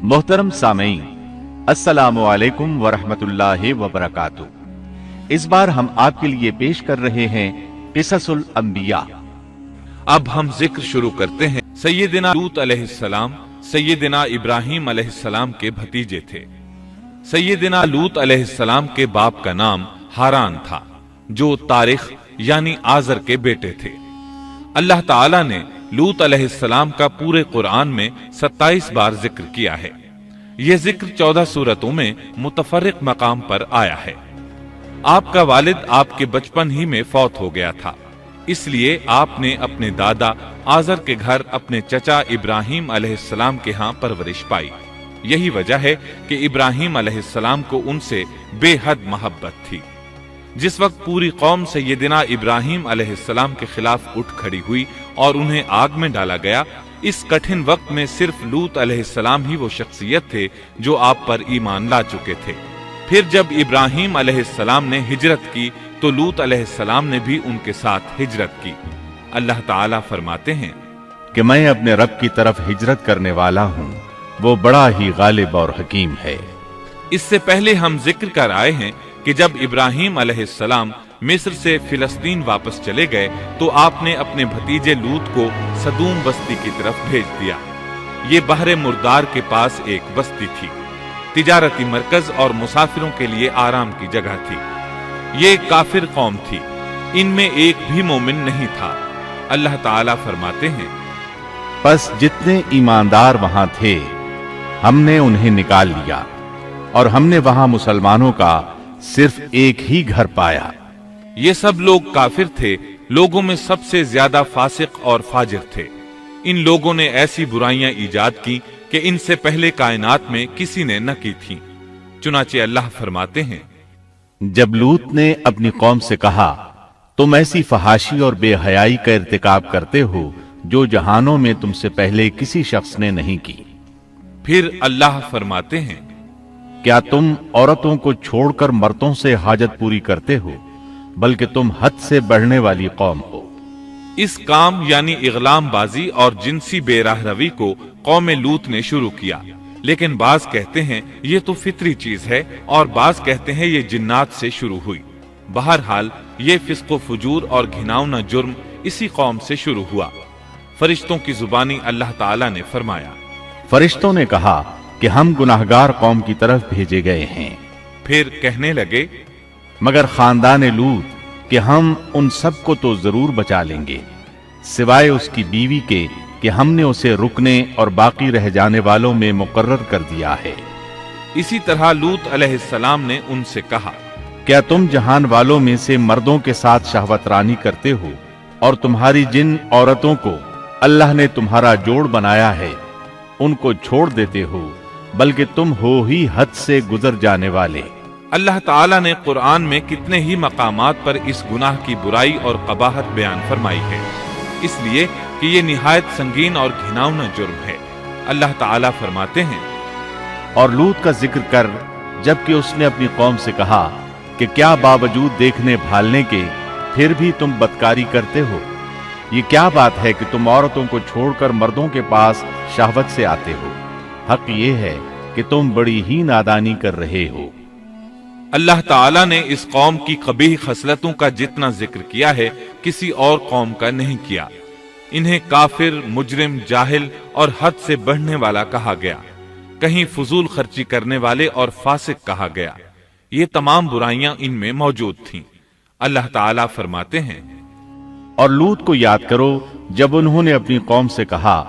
मोहतरम सामईन, अस्सलामु अलैकुम वरहमतुल्लाहि वबरकातुहू। इस बार हम आपके लिए पेश कर रहे हैं क़िससुल अंबिया। अब हम जिक्र शुरू करते हैं। सैयदना लूत अलैहिस्सलाम सैयदना इब्राहीम अलैहिस्सलाम के भतीजे थे। सैयदना लूत अलैहिस्सलाम के बाप का नाम हारान था, जो तारिख यानी आजर के बेटे थे। अल्लाह ताला ने लूत अलैहिस्सलाम का पूरे कुरान में 27 बार जिक्र किया है। यह जिक्र 14 सूरतों में मुतफर्रिक मकाम पर आया है। आपका वालिद आपके बचपन ही में फौत हो गया था, इसलिए आपने अपने दादा आजर के घर अपने चचा इब्राहीम अलैहिस्सलाम के यहाँ परवरिश पाई। यही वजह है कि इब्राहीम अलैहिस्सलाम को उनसे बेहद मोहब्बत थी। जिस वक्त पूरी कौम सैयदना इब्राहीम अलैहिस्सलाम के खिलाफ उठ खड़ी हुई और उन्हें आग में डाला गया, इस कठिन वक्त में सिर्फ लूत अलैहिस्सलाम ही वो शख्सियत थे जो आप पर ईमान ला चुके थे। फिर जब इब्राहीम अलैहिस्सलाम ने हिजरत की तो लूत अलैहिस्सलाम ने भी उनके साथ हिजरत की। अल्लाह ताला फरमाते हैं कि मैं अपने रब की तरफ हिजरत करने वाला हूँ, वो बड़ा ही गालिब और हकीम है। इससे पहले हम जिक्र कर आए हैं कि जब इब्राहीम अलैहिस्सलाम मिस्र से फिलिस्तीन वापस चले गए तो आपने अपने भतीजे लूत को सदूम बस्ती की तरफ भेज दिया। ये बहरे मुर्दार के पास एक बस्ती थी, तिजारती मरकज और मुसाफिरों के लिए आराम की जगह थी। ये काफिर कौम थी, इनमें एक भी मोमिन नहीं था। अल्लाह ताला फरमाते हैं, बस जितने ईमानदार वहां थे हमने उन्हें निकाल लिया और हमने वहां मुसलमानों का सिर्फ एक ही घर पाया। ये सब लोग काफिर थे, लोगों में सबसे ज्यादा फासिक और फाजिर थे। इन लोगों ने ऐसी बुराइयां ईजाद की कि इनसे पहले कायनात में किसी ने न की थी। चुनाचे अल्लाह फरमाते हैं, जब लूत ने अपनी कौम से कहा, तुम ऐसी फहाशी और बेहयाई का इर्तिकाब करते हो जो जहानों में तुमसे पहले किसी शख्स ने नहीं की। फिर अल्लाह फरमाते हैं, क्या तुम औरतों को छोड़कर मर्दों से हाजत पूरी करते हो, बल्कि तुम हद से बढ़ने वाली कौम हो। इस काम यानी इगलाम बाजी और जिनसी बेराह रवी को कौम लूत ने शुरू किया, लेकिन बाज कहते हैं ये तो फितरी चीज है और बाज कहते हैं ये जिन्नात से शुरू हुई। बहरहाल ये फिस्को फुजूर और घिनौना जुर्म इसी कौम से शुरू हुआ। फरिश्तों की जुबानी अल्लाह ताला ने फरमाया, फरिश्तों ने कहा कि हम गुनाहगार कौम की तरफ भेजे गए हैं। फिर कहने लगे, मगर खानदान लूत कि हम उन सब को तो जरूर बचा लेंगे, सिवाय उसकी बीवी के कि हमने उसे रुकने और बाकी रह जाने वालों में मुकर्रर कर दिया है। इसी तरह लूत अलैहिस्सलाम ने उनसे कहा, क्या तुम जहान वालों में से मर्दों के साथ शहवतरानी करते हो और तुम्हारी जिन औरतों को अल्लाह ने तुम्हारा जोड़ बनाया है उनको छोड़ देते हो, बल्कि तुम हो ही हद से गुजर जाने वाले। अल्लाह ताला ने कुरान में कितने ही मकामात पर इस गुनाह की बुराई और कबाहत बयान फरमाई है, इसलिए कि ये निहायत संगीन और घिनौना जुर्म है। अल्लाह ताला फरमाते हैं, और लूत का जिक्र कर जबकि उसने अपनी कौम से कहा कि क्या बावजूद देखने भालने के फिर भी तुम बदकारी करते हो। ये क्या बात है कि तुम औरतों को छोड़कर मर्दों के पास शहवत से आते हो। हक ये है कि तुम बड़ी ही नादानी कर रहे हो। अल्लाह ताला ने इस कौम की कबीह खसलतों का जितना जिक्र किया है किसी और कौम का नहीं किया। इन्हें काफिर, मुजरिम, जाहिल और हद से बढ़ने वाला कहा गया। कहीं फजूल खर्ची करने वाले और फासिक कहा गया। ये तमाम बुराइयां इनमें मौजूद थीं। अल्लाह ताला फरमाते हैं, और लूत को याद करो जब उन्होंने अपनी कौम से कहा,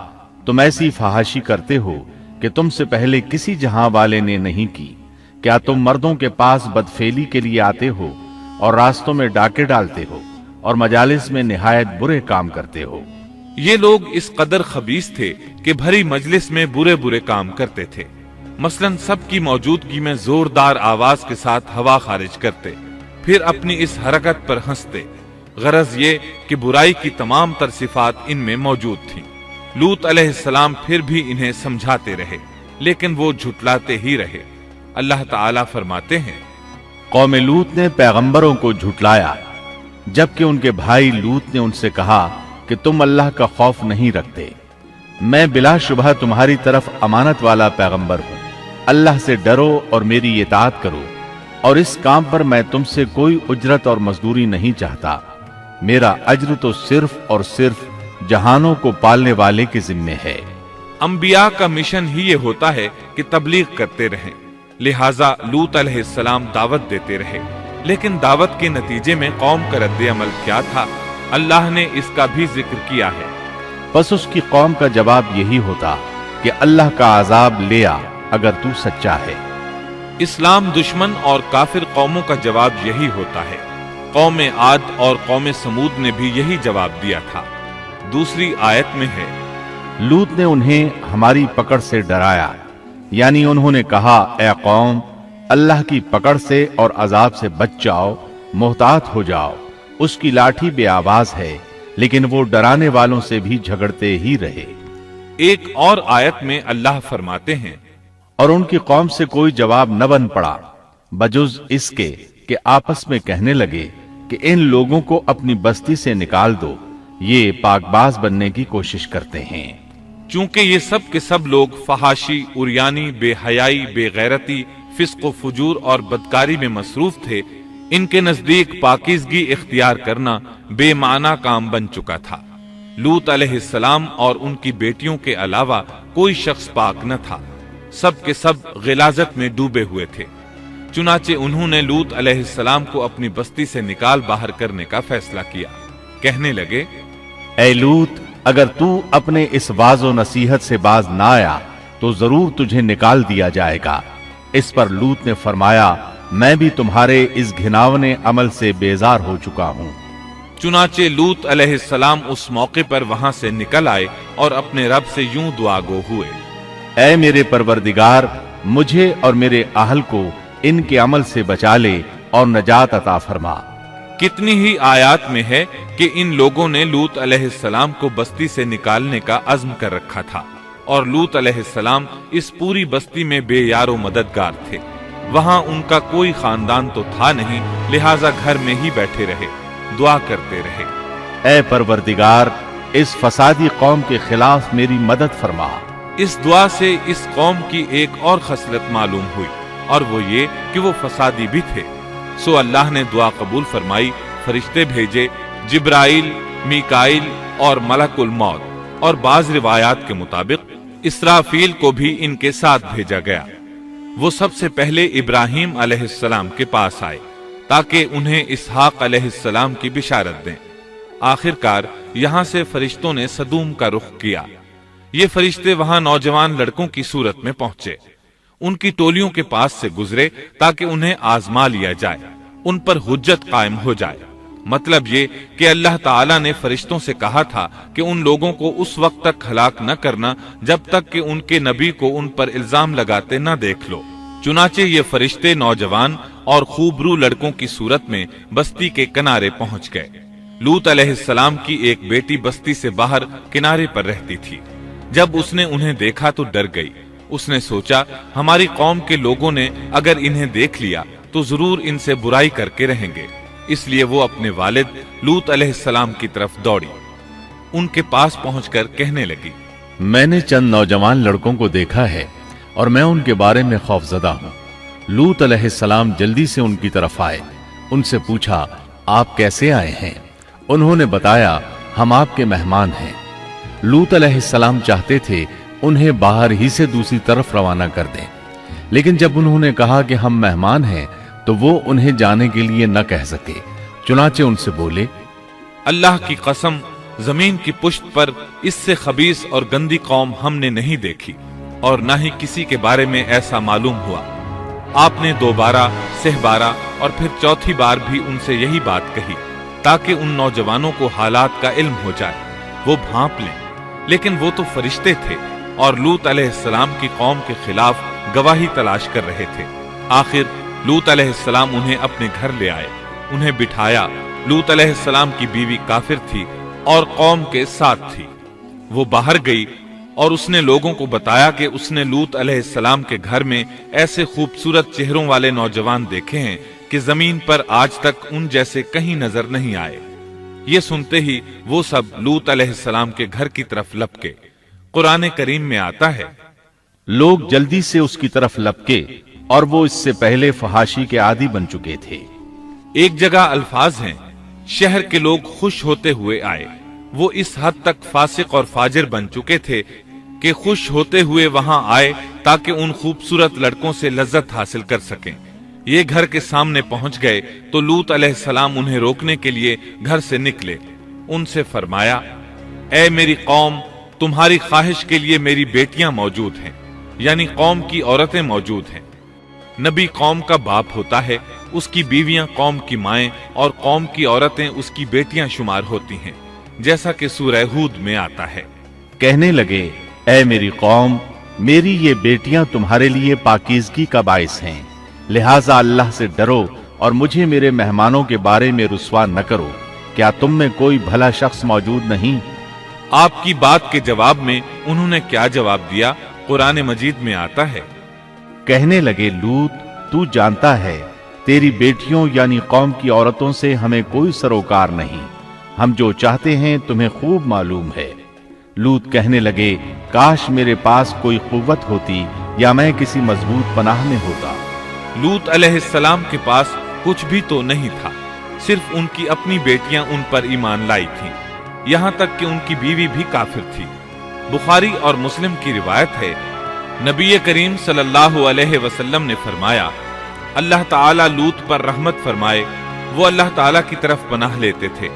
तुम ऐसी फहाशी करते हो कि तुमसे पहले किसी जहां वाले ने नहीं की। क्या तुम मर्दों के पास बदफेली के लिए आते हो और रास्तों में डाके डालते हो और मजालिस में निहायत बुरे काम करते हो। ये लोग इस कदर खबीस थे कि भरी मजलिस में बुरे बुरे काम करते थे। मसलन सबकी मौजूदगी में जोरदार आवाज के साथ हवा खारिज करते, फिर अपनी इस हरकत पर हंसते। गरज ये कि बुराई की तमाम तर सिफात इनमें मौजूद थी। लूत अलैहिस्सलाम फिर भी इन्हें समझाते रहे, लेकिन वो झुटलाते ही रहे। अल्लाह ताला फरमाते हैं, कौम लूत ने पैगंबरों को झुटलाया जबकि उनके भाई लूत ने उनसे कहा कि तुम अल्लाह का खौफ नहीं रखते। मैं बिला शुबह तुम्हारी तरफ अमानत वाला पैगंबर हूं। अल्लाह से डरो और मेरी इताअत करो, और इस काम पर मैं तुमसे कोई उजरत और मजदूरी नहीं चाहता। मेरा अज्र तो सिर्फ और सिर्फ जहानों को पालने वाले के जिम्मे है। अंबिया का मिशन ही ये होता है कि तबलीग करते रहें। लिहाजा लूत अलैहिस्सलाम दावत देते रहे, लेकिन दावत के नतीजे में कौम का रद्द अमल क्या था, अल्लाह ने इसका भी जिक्र किया है। बस उसकी कौम का जवाब यही होता कि अल्लाह का अजाब ले आ अगर तू सच्चा है। इस्लाम दुश्मन और काफिर कौमों का जवाब यही होता है। कौम आद और कौम समूद ने भी यही जवाब दिया था। दूसरी आयत में है, लूत ने उन्हें हमारी पकड़ से डराया, यानी उन्होंने कहा, ए कौम, अल्लाह की पकड़ से और अजाब से बच जाओ, मोहतात हो जाओ। उसकी लाठी बेआवाज है, लेकिन वो डराने वालों से भी झगड़ते ही रहे। एक और आयत में अल्लाह फरमाते हैं, और उनकी कौम से कोई जवाब न बन पड़ा बजुज इसके कि आपस में कहने लगे कि इन लोगों को अपनी बस्ती से निकाल दो, ये पाकबाज बनने की कोशिश करते हैं। चूंकि ये सब के सब लोग फहाशी, उरियानी, बेहयाई, बेगैरती, फिस्क व फुजूर और बदकारी में मसरूफ थे, इनके नजदीक पाकीज़गी इख्तियार करना बेमाना काम बन चुका था। लूत अलैहिस्सलाम और उनकी बेटियों के अलावा कोई शख्स पाक न था। सब के सब गिलाजत में डूबे हुए थे। चुनाचे उन्होंने लूत अलैहिस्सलाम को अपनी बस्ती से निकाल बाहर करने का फैसला किया। कहने लगे, ऐ लूत, अगर तू अपने इस वाज़ो नसीहत से बाज ना आया तो जरूर तुझे निकाल दिया जाएगा। इस पर लूत ने फरमाया, मैं भी तुम्हारे इस घिनावने अमल से बेजार हो चुका हूं। चुनाचे लूत अलैहिस्सलाम उस मौके पर वहां से निकल आए और अपने रब से यूं दुआगो हुए, ऐ मेरे परवरदिगार, मुझे और मेरे अहल को इनके अमल से बचा ले और नजात अता फरमा। कितनी ही आयात में है कि इन लोगों ने लूत अलैहिस्सलाम को बस्ती से निकालने का अज़्म कर रखा था, और लूत अलैहिस्सलाम इस पूरी बस्ती में बेयारो मददगार थे। वहां उनका कोई खानदान तो था नहीं, लिहाजा घर में ही बैठे रहे, दुआ करते रहे, ऐ परवरदिगार, इस फसादी कौम के खिलाफ मेरी मदद फरमा। इस दुआ से इस कौम की एक और खसलत मालूम हुई, और वो ये कि वो फसादी भी थे। सो अल्लाह ने दुआ कबूल फरमाई, फरिश्ते भेजे, जिब्राइल, मीकाइल और मलकुल मौत, और बाज रिवायात के मुताबिक इसराफील को भी इनके साथ भेजा गया। वो सबसे पहले इब्राहिम अलैहिस्सलाम के पास आए ताकि उन्हें इसहाक अलैहिस्सलाम की बिशारत दें। आखिरकार यहां से फरिश्तों ने सदूम का रुख किया। ये फरिश्ते वहां नौजवान लड़कों की सूरत में पहुंचे, उनकी टोलियों के पास से गुजरे ताकि उन्हें आजमा लिया जाए, उन पर हुज्जत कायम हो जाए। मतलब ये कि अल्लाह ताला ने फरिश्तों से कहा था कि उन लोगों को उस वक्त तक हलाक न करना जब तक कि उनके नबी को उन पर इल्जाम लगाते न देख लो। चुनाचे ये फरिश्ते नौजवान और खूबरू लड़कों की सूरत में बस्ती के किनारे पहुंच गए। लूत अलैहिस्सलाम की एक बेटी बस्ती से बाहर किनारे पर रहती थी। जब उसने उन्हें देखा तो डर गई। उसने सोचा, हमारी कौम के लोगों ने अगर इन्हें देख लिया तो जरूर इनसे बुराई करके रहेंगे। इसलिए वो अपने वालिद लूत अलैहिस्सलाम की तरफ दौड़ी। उनके पास पहुंचकर कहने लगी, मैंने चंद नौजवान लड़कों को देखा है और मैं उनके बारे में खौफजदा हूं। लूत अलैहिस्सलाम जल्दी से उनकी तरफ आए। उनसे पूछा, आप कैसे आए हैं? उन्होंने बताया, हम आपके मेहमान हैं। लूत अलैहिस्सलाम चाहते थे उन्हें बाहर ही से दूसरी तरफ रवाना कर दें, लेकिन जब उन्होंने कहा कि हम मेहमान हैं तो वो उन्हें जाने के लिए न कह सके। चुनाचे उनसे बोले, अल्लाह की कसम, जमीन की पुश्त पर इससे खबीस और गंदी कौम हमने नहीं देखी और न ही किसी के बारे में ऐसा मालूम हुआ। आपने दोबारा, सहबारा और फिर चौथी बार भी उनसे यही बात कही ताकि उन नौजवानों को हालात का इल्म हो जाए, वो भांप लें। लेकिन वो तो फरिश्ते थे और लूत अलैहिस्सलाम की कौम के खिलाफ गवाही तलाश कर रहे थे। आखिर लूत अलैहिस्सलाम उन्हें अपने घर ले आए, उन्हें बिठाया। लूत अलैहिस्सलाम की बीवी काफिर थी और कौम के साथ थी। वो बाहर गई और उसने लोगों को बताया कि उसने लूत अलैहिस्सलाम के घर में ऐसे खूबसूरत चेहरों वाले नौजवान देखे हैं कि जमीन पर आज तक उन जैसे कहीं नजर नहीं आए। ये सुनते ही वो सब लूत अलैहिस्सलाम के घर की तरफ लपके। कुरान करीम में आता है, लोग जल्दी से उसकी तरफ लपके और वो इससे पहले फहाशी के आदी बन चुके थे। एक जगह अल्फाज हैं, शहर के लोग खुश होते हुए आए। वो इस हद तक फासिक और फाजिर बन चुके थे कि खुश होते हुए वहां आए ताकि उन खूबसूरत लड़कों से लज्जत हासिल कर सकें। ये घर के सामने पहुंच गए तो लूत अलैहिस्सलाम उन्हें रोकने के लिए घर से निकले। उनसे फरमाया, ऐ मेरी कौम, तुम्हारी ख्वाहिश के लिए मेरी बेटियां मौजूद हैं, यानी कौम की औरतें मौजूद हैं। नबी कौम का बाप होता है, उसकी बीवियां कौम की माएं और कौम की औरतें उसकी बेटियां शुमार होती हैं, जैसा कि सूरह हूद में आता है। कहने लगे, ऐ मेरी कौम, मेरी ये बेटियां तुम्हारे लिए पाकीज़गी का बाइस हैं, लिहाजा अल्लाह से डरो और मुझे मेरे मेहमानों के बारे में रुस्वा न करो। क्या तुम में कोई भला शख्स मौजूद नहीं? आपकी बात के जवाब में उन्होंने क्या जवाब दिया, कुरान मजीद में आता है। कहने लगे, लूत, तू जानता है तेरी बेटियों यानी कौम की औरतों से हमें कोई सरोकार नहीं, हम जो चाहते हैं तुम्हें खूब मालूम है। लूत कहने लगे, काश मेरे पास कोई कुव्वत होती या मैं किसी मजबूत पनाह में होता। लूत अलैहिस्सलाम के पास कुछ भी तो नहीं था, सिर्फ उनकी अपनी बेटियां उन पर ईमान लाई थीं, यहां तक कि उनकी बीवी भी काफिर थी। बुखारी और मुस्लिम की रिवायत है, नबी करीम सल्लल्लाहु अलैहि वसल्लम ने फरमाया, अल्लाह ताला लूत पर रहमत फरमाए, वो अल्लाह ताला की तरफ पनाह लेते थे।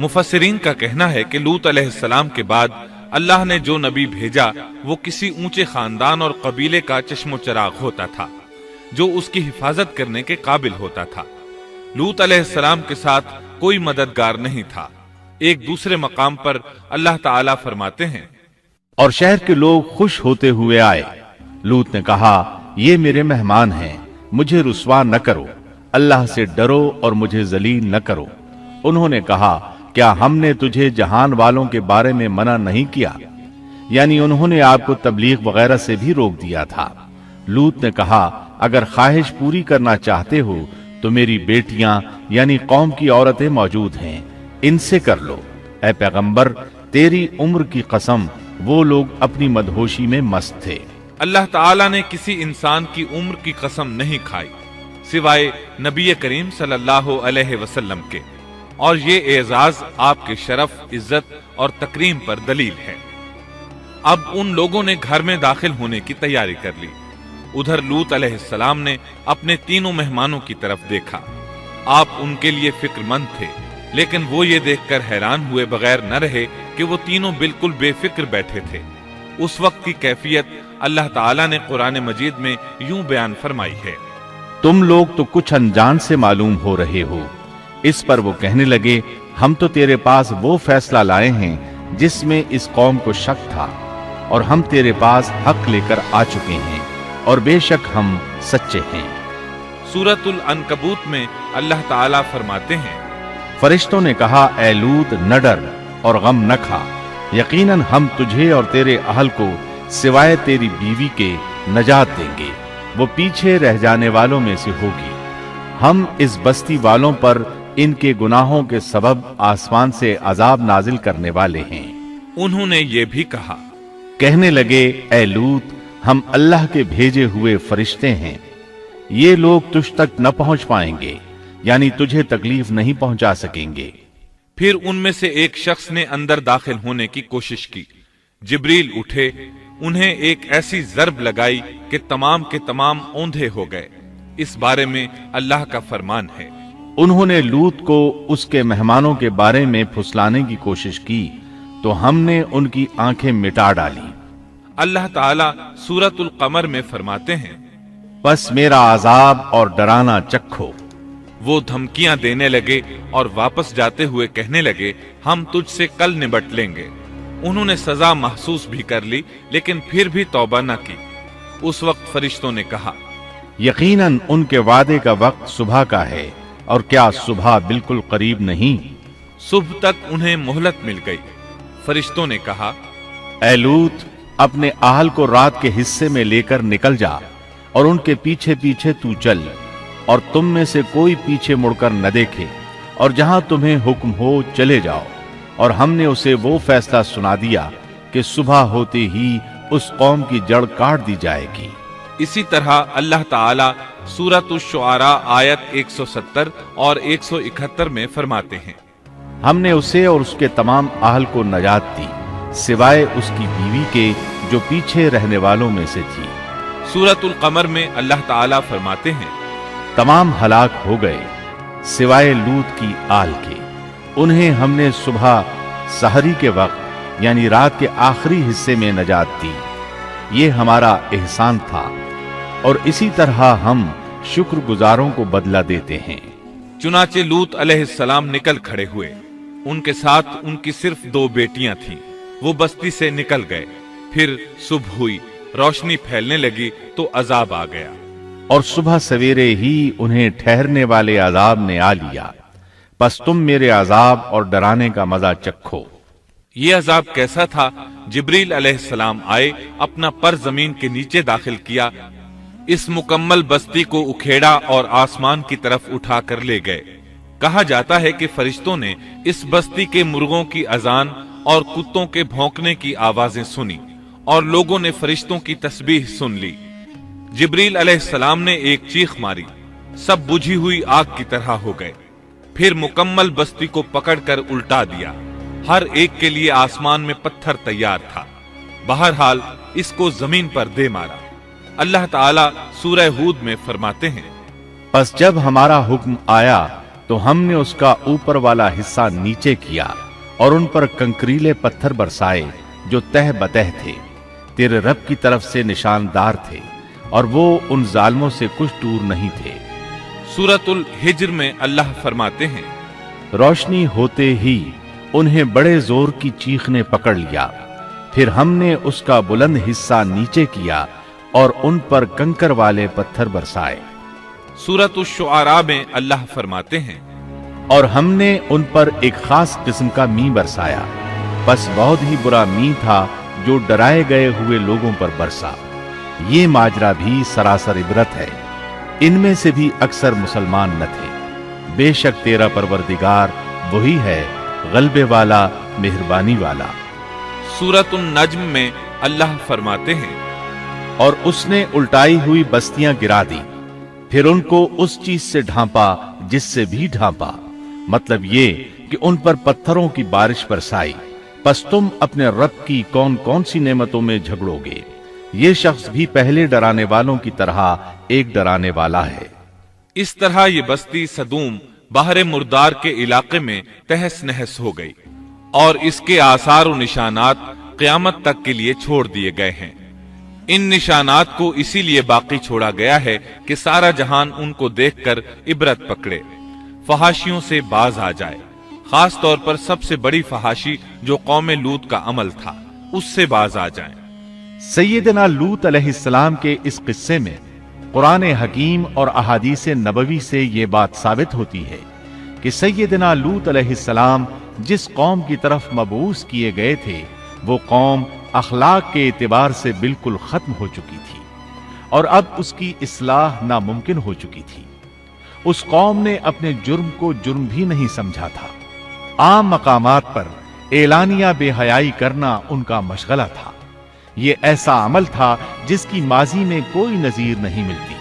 मुफस्सिरीन का कहना है कि लूत अलैहिस्सलाम के बाद अल्लाह ने जो नबी भेजा वो किसी ऊंचे खानदान और कबीले का चश्मो चराग होता था, जो उसकी हिफाजत करने के काबिल होता था। लूत अलैहिस्सलाम के साथ कोई मददगार नहीं था। एक दूसरे मकाम पर अल्लाह ताला फरमाते हैं, और शहर के लोग खुश होते हुए आए। लूत ने कहा, ये मेरे मेहमान हैं, मुझे रुस्वा न करो, अल्लाह से डरो और मुझे जलील न करो। उन्होंने कहा, क्या हमने तुझे जहान वालों के बारे में मना नहीं किया? यानी उन्होंने आपको तबलीग वगैरह से भी रोक दिया था। लूत ने कहा, अगर ख्वाहिश पूरी करना चाहते हो तो मेरी बेटियां यानी कौम की औरतें मौजूद हैं, इनसे कर लो। ऐ पैगंबर, तेरी उम्र की कसम, वो लोग अपनी मदहोशी में मस्त थे। अल्लाह ताला ने किसी इंसान की उम्र की कसम नहीं खाई सिवाय नबी करीम सल्लल्लाहु अलैहि वसल्लम के, और ये एजाज आपके शरफ, इज्जत और तकरीम पर दलील है। अब उन लोगों ने घर में दाखिल होने की तैयारी कर ली। उधर लूत अलैहिस्सलाम ने अपने तीनों मेहमानों की तरफ देखा। आप उनके लिए फिक्रमंद थे, लेकिन वो ये देखकर हैरान हुए बगैर न रहे कि वो तीनों बिल्कुल बेफिक्र बैठे थे। उस वक्त की कैफियत अल्लाह ताला ने कुरान मजीद में यूं बयान फरमाई है, तुम लोग तो कुछ अनजान से मालूम हो रहे हो। इस पर वो कहने लगे, हम तो तेरे पास वो फैसला लाए हैं जिसमें इस कौम को शक था, और हम तेरे पास हक लेकर आ चुके हैं, और बेशक हम सच्चे हैं। सूरतुल अनकबूत में अल्लाह ताला फरमाते हैं, फरिश्तों ने कहा, ऐ लूत, न डर और गम न खा, यकीनन हम तुझे और तेरे अहल को सिवाय तेरी बीवी के नजात देंगे, वो पीछे रह जाने वालों में से होगी। हम इस बस्ती वालों पर इनके गुनाहों के सबब आसमान से अजाब नाजिल करने वाले हैं। उन्होंने ये भी कहा, कहने लगे, ऐ लूत, हम अल्लाह के भेजे हुए फरिश्ते हैं, ये लोग तुझ तक न पहुंच पाएंगे, यानी तुझे तकलीफ नहीं पहुंचा सकेंगे। फिर उनमें से एक शख्स ने अंदर दाखिल होने की कोशिश की। जिब्रील उठे, उन्हें एक ऐसी जर्ब लगाई कि तमाम के तमाम औंधे हो गए। इस बारे में अल्लाह का फरमान है, उन्होंने लूत को उसके मेहमानों के बारे में फुसलाने की कोशिश की तो हमने उनकी आंखें मिटा डाली। अल्लाह ताला सूरतुल कमर में फरमाते हैं, बस मेरा अजाब और डराना चखो। वो धमकियां देने लगे और वापस जाते हुए कहने लगे, हम तुझसे कल निबट लेंगे। उन्होंने सजा महसूस भी कर ली, लेकिन फिर भी तौबा न की। उस वक्त फरिश्तों ने कहा, यकीनन उनके वादे का वक्त सुबह का है, और क्या सुबह बिल्कुल करीब नहीं? सुबह तक उन्हें मोहलत मिल गई। फरिश्तों ने कहा, ऐ लूत, अपने आहल को रात के हिस्से में लेकर निकल जा और उनके पीछे पीछे तू चल, और तुम में से कोई पीछे मुड़कर न देखे, और जहां तुम्हें हुक्म हो चले जाओ। और हमने उसे वो फैसला सुना दिया کہ صبح ہوتے ہی اس قوم کی جڑ کاٹ دی جائے گی۔ اسی طرح اللہ تعالی سورۃ الشعراء آیت 170 اور 171 میں فرماتے ہیں، ہم نے اسے اور اس کے تمام اہل کو نجات دی سوائے اس کی بیوی کے جو پیچھے رہنے والوں میں سے تھی۔ سورۃ القمر میں اللہ تعالی فرماتے ہیں، تمام ہلاک ہو گئے سوائے لوط کی آل کے، انہیں ہم نے صبح سحری کے وقت یعنی رات کے آخری حصے میں نجات دی، یہ ہمارا احسان تھا اور اسی طرح ہم شکر گزاروں کو بدلہ دیتے ہیں۔ چنانچہ لوط علیہ السلام نکل کھڑے ہوئے، ان کے ساتھ ان کی صرف 2 بیٹیاں تھیں، وہ بستی سے نکل گئے۔ پھر صبح ہوئی، روشنی پھیلنے لگی تو عذاب آ گیا، اور صبح سویرے ہی انہیں ٹھہرنے والے عذاب نے آ لیا، پس تم میرے عذاب اور ڈرانے کا مزہ چکھو۔ یہ عذاب کیسا تھا؟ جبریل علیہ السلام آئے، اپنا پر زمین کے نیچے داخل کیا، اس مکمل بستی کو اکھیڑا اور آسمان کی طرف اٹھا کر لے گئے۔ کہا جاتا ہے کہ فرشتوں نے اس بستی کے مرغوں کی اذان اور کتوں کے بھونکنے کی آوازیں سنی اور لوگوں نے فرشتوں کی تسبیح سن لی۔ جبریل علیہ السلام نے ایک چیخ ماری، سب بجھی ہوئی آگ کی طرح ہو گئے، پھر مکمل بستی کو پکڑ کر الٹا دیا، ہر ایک کے لیے آسمان میں پتھر تیار تھا، بہرحال اس کو زمین پر دے مارا۔ اللہ تعالیٰ سورہ ہود میں فرماتے ہیں، پس جب ہمارا حکم آیا تو ہم نے اس کا اوپر والا حصہ نیچے کیا اور ان پر کنکریلے پتھر برسائے جو تہ بتہ تھے، تیرے رب کی طرف سے نشاندار تھے اور وہ ان ظالموں سے کچھ دور نہیں تھے۔ سورۃ الحجر میں اللہ فرماتے ہیں، روشنی ہوتے ہی انہیں بڑے زور کی چیخ نے پکڑ لیا، پھر ہم نے اس کا بلند حصہ نیچے کیا اور ان پر کنکر والے پتھر برسائے۔ سورۃ الشعراء میں اللہ فرماتے ہیں، اور ہم نے ان پر ایک خاص قسم کا می برسایا، بس بہت ہی برا می تھا جو ڈرائے گئے ہوئے لوگوں پر برسا۔ یہ ماجرا بھی سراسر عبرت ہے، ان میں سے بھی اکثر مسلمان نہ تھے۔ بے شک تیرا پروردگار وہی ہے غلبے والا، مہربانی والا۔ سورۃ النجم میں اللہ فرماتے ہیں، اور اس نے الٹائی ہوئی بستیاں گرا دی، پھر ان کو اس چیز سے ڈھانپا جس سے بھی ڈھانپا، مطلب یہ کہ ان پر پتھروں کی بارش برسائی۔ پس تم اپنے رب کی کون کون سی نعمتوں میں جھگڑو گے؟ یہ شخص بھی پہلے ڈرانے والوں کی طرح ایک ڈرانے والا ہے۔ اس طرح یہ بستی سدوم باہر مردار کے علاقے میں تہس نہس ہو گئی اور اس کے آثار و نشانات قیامت تک کے لیے چھوڑ دیے گئے ہیں۔ ان نشانات کو اسی لیے باقی چھوڑا گیا ہے کہ سارا جہان ان کو دیکھ کر عبرت پکڑے، فحاشیوں سے باز آ جائے، خاص طور پر سب سے بڑی فحاشی جو قوم لوط کا عمل تھا اس سے باز آ جائیں۔ سیدنا لوط علیہ السلام کے اس قصے میں قرآن حکیم اور احادیث نبوی سے یہ بات ثابت ہوتی ہے کہ سیدنا لوط علیہ السلام جس قوم کی طرف مبعوث کیے گئے تھے وہ قوم اخلاق کے اعتبار سے بالکل ختم ہو چکی تھی اور اب اس کی اصلاح ناممکن ہو چکی تھی۔ اس قوم نے اپنے جرم کو جرم بھی نہیں سمجھا تھا، عام مقامات پر اعلانیہ بے حیائی کرنا ان کا مشغلہ تھا۔ یہ ایسا عمل تھا جس کی ماضی میں کوئی نظیر نہیں ملتی۔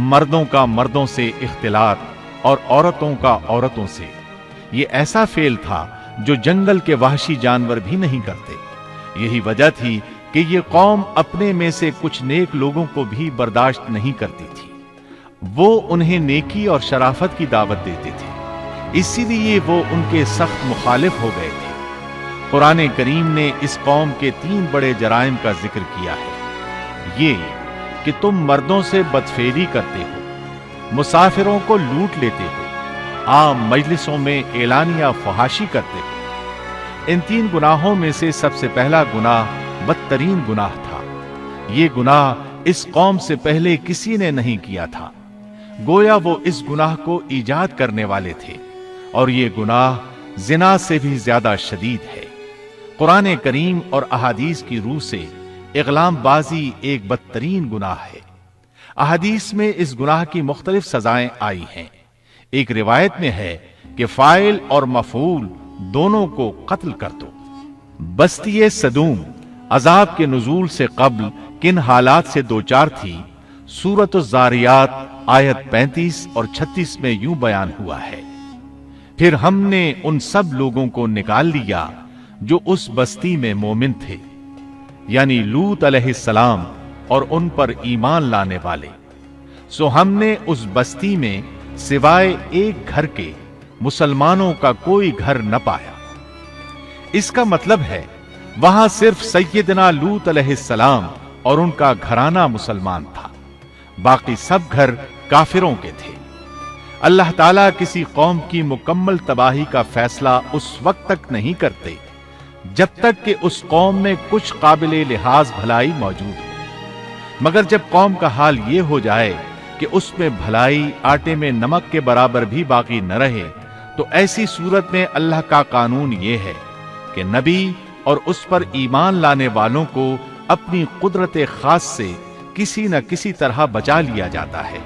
مردوں کا مردوں سے اختلاط اور عورتوں کا عورتوں سے، یہ ایسا فعل تھا جو جنگل کے وحشی جانور بھی نہیں کرتے۔ یہی وجہ تھی کہ یہ قوم اپنے میں سے کچھ نیک لوگوں کو بھی برداشت نہیں کرتی تھی، وہ انہیں نیکی اور شرافت کی دعوت دیتے تھے، اسی لیے وہ ان کے سخت مخالف ہو گئے تھے۔ قرآن کریم نے اس قوم کے 3 بڑے جرائم کا ذکر کیا ہے، یہ کہ تم مردوں سے بدفعلی کرتے ہو، مسافروں کو لوٹ لیتے ہو، عام مجلسوں میں اعلانیہ فحاشی کرتے ہو۔ ان 3 گناہوں میں سے سب سے پہلا گناہ بدترین گناہ تھا۔ یہ گناہ اس قوم سے پہلے کسی نے نہیں کیا تھا، گویا وہ اس گناہ کو ایجاد کرنے والے تھے، اور یہ گناہ زنا سے بھی زیادہ شدید ہے۔ قرآن کریم اور احادیث کی روح سے اغلام بازی ایک بدترین گناہ ہے۔ احادیث میں اس گناہ کی مختلف سزائیں آئی ہیں۔ ایک روایت میں ہے کہ فاعل اور مفعول دونوں کو قتل کر دو۔ बस्ती सदूम अजाब के नुजूल से कब्ल किन हालात से दोचार थी, सूरत ज़ारियात आयत 35 और 36 में यूं बयान हुआ है। फिर हमने उन सब लोगों को निकाल लिया जो उस बस्ती में मोमिन थे, यानी लूत अलैहिस्सलाम और उन पर ईमान लाने वाले। सो हमने उस बस्ती में सिवाय एक घर के मुसलमानों का कोई घर न पाया। इसका मतलब है वहां सिर्फ सैयदना लूत अलैहिस्सलाम और उनका घराना मुसलमान था, बाकी सब घर काफिरों के थे। अल्लाह ताला किसी कौम की मुकम्मल तबाही का फैसला उस वक्त तक नहीं करते जब तक कि उस कौम में कुछ काबिले लिहाज भलाई मौजूद हो, मगर जब कौम का हाल ये हो जाए कि उसमें भलाई आटे में नमक के बराबर भी बाकी न रहे, तो ऐसी सूरत में अल्लाह का कानून ये है कि नबी और उस पर ईमान लाने वालों को अपनी कुदरत खास से किसी न किसी तरह बचा लिया जाता है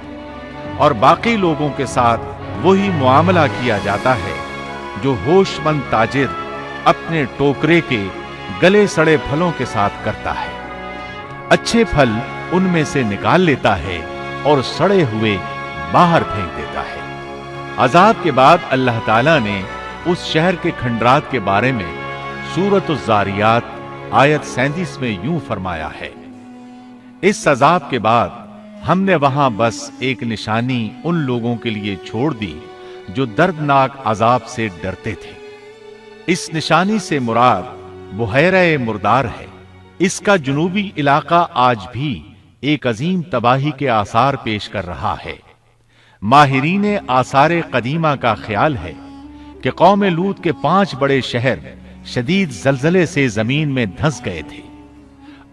और बाकी लोगों के साथ वही मुआमला किया जाता है जो होशमंद ताजिर अपने टोकरे के गले सड़े फलों के साथ करता है। अच्छे फल उनमें से निकाल लेता है और सड़े हुए बाहर फेंक देता है। अजाब के बाद अल्लाह ताला ने उस शहर के खंडरात के बारे में सूरत ज़ारियात आयत 37 में यूं फरमाया है, इस अजाब के बाद हमने वहां बस एक निशानी उन लोगों के लिए छोड़ दी जो दर्दनाक अजाब से डरते थे। इस निशानी से मुराद बुहैरा मुर्दार है। इसका जुनूबी इलाका आज भी एक अजीम तबाही के आसार पेश कर रहा है। माहिरीन आसार कदीमा का ख्याल है कि कौम लूत के 5 बड़े शहर शदीद जलजले से जमीन में धंस गए थे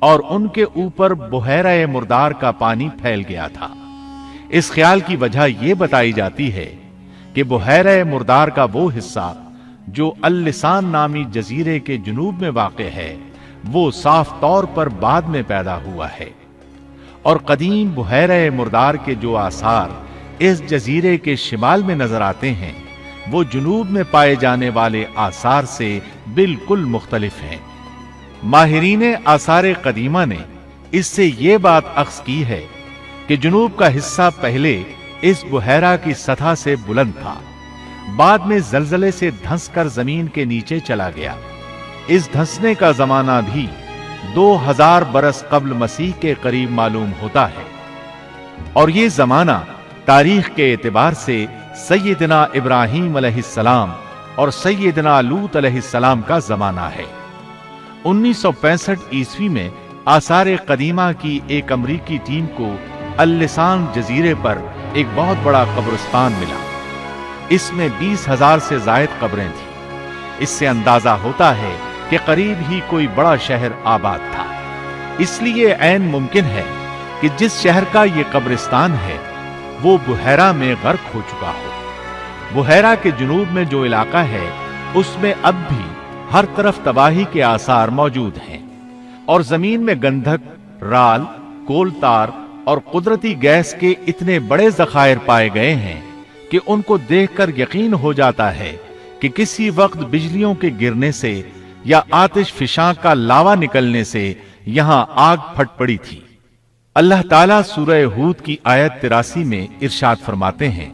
और उनके ऊपर बुहैरा मुर्दार का पानी फैल गया था। इस ख्याल की वजह यह बताई जाती है कि बुहैरा मुर्दार का वो हिस्सा जो अल-लिसान नामी जजीरे के जुनूब में वाक़े है, वो साफ तौर पर बाद में पैदा हुआ है और कदीम बुहैरा मुर्दार के जो आसार इस जजीरे के शिमाल में नजर आते हैं, वो जुनूब में पाए जाने वाले आसार से बिल्कुल मुख्तलिफ हैं। माहिरीन आसार कदीमा ने इससे ये बात अख्ज़ की है कि जुनूब का हिस्सा पहले इस बुहैरा की सतह से बुलंद था, बाद में जलजले से धंसकर जमीन के नीचे चला गया। इस धंसने का जमाना भी 2000 बरस कब्ल मसीह के करीब मालूम होता है और ये जमाना तारीख के एतबार से सैयदना इब्राहीम अलैहिस्सलाम और सैयदना लूत अलैहिस्सलाम का जमाना है। 1965 ईस्वी में आसार कदीमा की एक अमरीकी टीम को अल-लिसान जजीरे पर एक बहुत बड़ा कब्रिस्तान मिला। इसमें 20,000 से जायद कब्रें थीं। इससे अंदाजा होता है कि करीब ही कोई बड़ा शहर आबाद था। इसलिए ऐन मुमकिन है कि जिस शहर का ये कब्रिस्तान है वो बुहैरा में गर्क हो चुका हो। बुहैरा के जुनूब में जो इलाका है उसमें अब भी हर तरफ तबाही के आसार मौजूद हैं और जमीन में गंधक, राल, कोलतार और कुदरती गैस के इतने बड़े जखायर पाए गए हैं कि उनको देखकर यकीन हो जाता है कि किसी वक्त बिजलियों के गिरने से या आतिश फिशां का लावा निकलने से यहां आग फट पड़ी थी। अल्लाह ताला सूरह हूद की आयत 83 में इरशाद फरमाते हैं,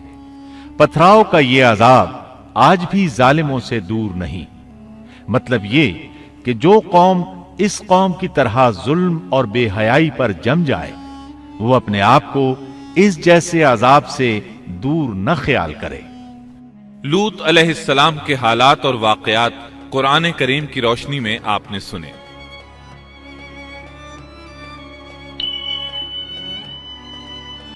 पथराव का ये अजाब आज भी जालिमों से दूर नहीं। मतलब ये कि जो कौम इस कौम की तरह जुल्म और बेहयाई पर जम जाए, वो अपने आप को इस जैसे अजाब से दूर न ख्याल करे। लूत अलैहिस्सलाम के हालात और वाकयात कुरान करीम की रोशनी में आपने सुने।